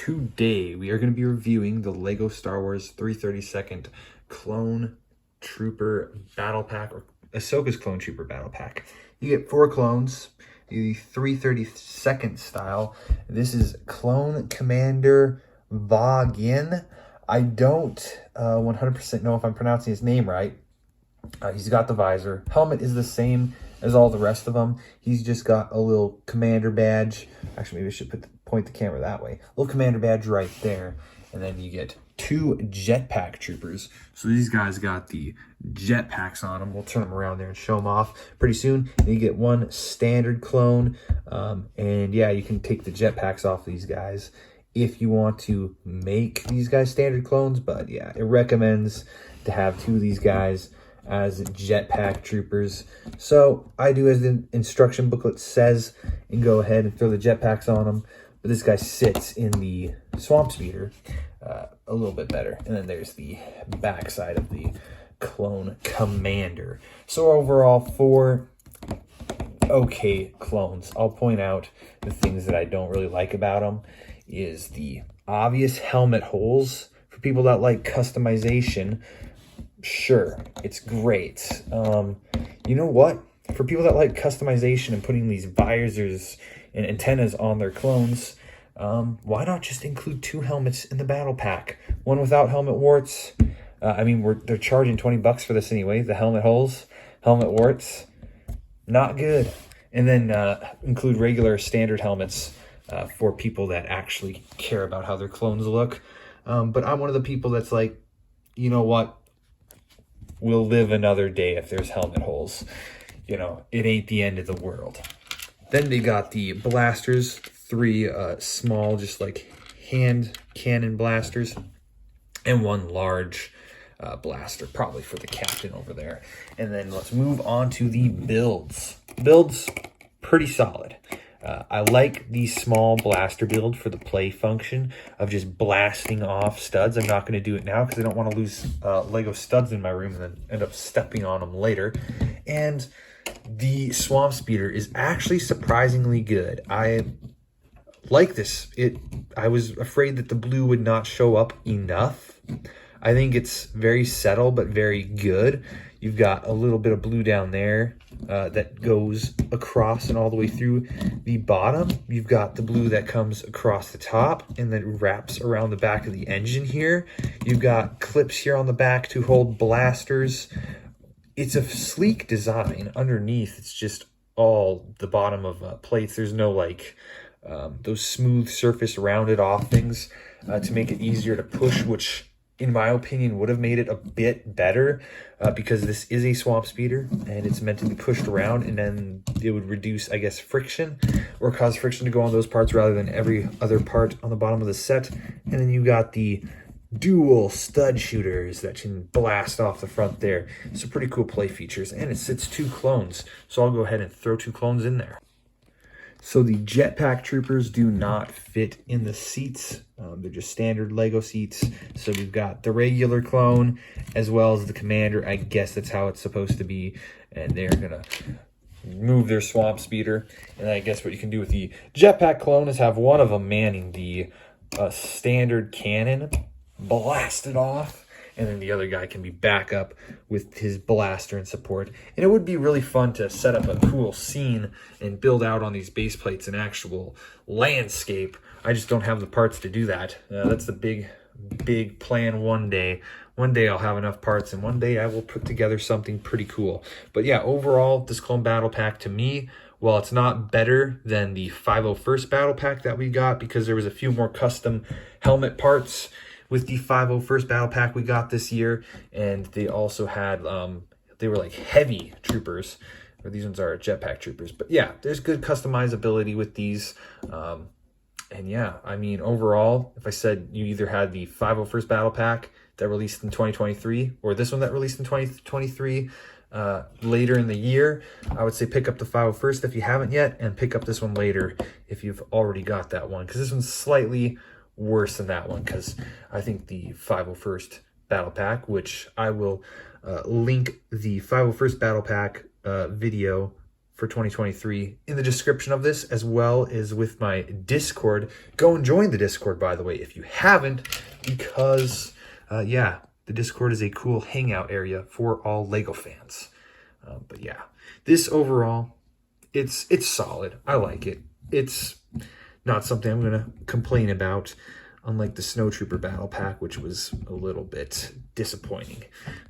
Today we are going to be reviewing the LEGO Star Wars 332nd Clone Trooper Battle Pack, or Ahsoka's Clone Trooper Battle Pack. You get 4 clones, the 332nd style. This is Clone Commander Va-Giun. I don't 100% know if I'm pronouncing his name right. He's got the visor. Helmet is the same as all the rest of them. He's just got a little commander badge. Actually, maybe I should point the camera that way. A little commander badge right there. And then you get 2 jetpack troopers. So these guys got the jetpacks on them. We'll turn them around there and show them off pretty soon. And you get 1 standard clone. And yeah, you can take the jetpacks off these guys if you want to make these guys standard clones. But yeah, it recommends to have 2 of these guys as jetpack troopers. So I do as the instruction booklet says and go ahead and throw the jetpacks on them. But this guy sits in the swamp speeder a little bit better. And then there's the back side of the clone commander. So overall, 4 okay clones. I'll point out the things that I don't really like about them is the obvious helmet holes. For people that like customization, sure, it's great. You know what? For people that like customization and putting these visors and antennas on their clones, why not just include 2 helmets in the battle pack? One without helmet warts. I mean, they're charging $20 for this anyway. The helmet holes, helmet warts, not good. And then include regular standard helmets for people that actually care about how their clones look. But I'm one of the people that's like, you know what? We'll live another day if there's helmet holes. You know, it ain't the end of the world. Then they got the blasters, 3 small, just like hand cannon blasters, and 1 large blaster, probably for the captain over there. And then let's move on to the builds. Builds, pretty solid. I like the small blaster build for the play function of just blasting off studs. I'm not going to do it now because I don't want to lose Lego studs in my room and then end up stepping on them later. And the swamp speeder is actually surprisingly good. I like this. I was afraid that the blue would not show up enough. I think it's very subtle but very good. You've got a little bit of blue down there that goes across and all the way through the bottom. You've got the blue that comes across the top and then wraps around the back of the engine here. You've got clips here on the back to hold blasters. It's a sleek design. Underneath, it's just all the bottom of plates. There's no like those smooth surface rounded off things to make it easier to push, which in my opinion would have made it a bit better because this is a swamp speeder and it's meant to be pushed around, and then it would reduce, I guess, friction or cause friction to go on those parts rather than every other part on the bottom of the set. And then you got the dual stud shooters that can blast off the front there. So pretty cool play features, and it sits 2 clones. So I'll go ahead and throw 2 clones in there. So the jetpack troopers do not fit in the seats. They're just standard Lego seats. So we've got the regular clone as well as the commander. I guess that's how it's supposed to be. And they're going to move their swamp speeder. And I guess what you can do with the jetpack clone is have one of them manning the standard cannon, blast it off, and then the other guy can be back up with his blaster and support. And it would be really fun to set up a cool scene and build out on these base plates an actual landscape. I just don't have the parts to do that. That's the big plan one day. One day I'll have enough parts, and one day I will put together something pretty cool. But yeah, overall, this Clone Battle Pack to me, while it's not better than the 501st Battle Pack that we got because there was a few more custom helmet parts with the 501st Battle Pack we got this year, and they also had, they were like heavy troopers, or these ones are jetpack troopers. But yeah, there's good customizability with these. And yeah, I mean, overall, if I said you either had the 501st Battle Pack that released in 2023 or this one that released in 2023 later in the year, I would say pick up the 501st if you haven't yet, and pick up this one later if you've already got that one, because this one's slightly worse than that one, because I think the 501st Battle Pack, which I will link the 501st Battle Pack video for 2023 in the description of this, as well as with my Discord. Go and join the Discord, by the way, if you haven't, because yeah, the Discord is a cool hangout area for all Lego fans. But yeah, this overall, it's solid. I like it. It's not something I'm gonna complain about, unlike the Snow Trooper Battle Pack, which was a little bit disappointing.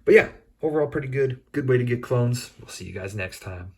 But yeah, overall pretty good. Good way to get clones. We'll see you guys next time.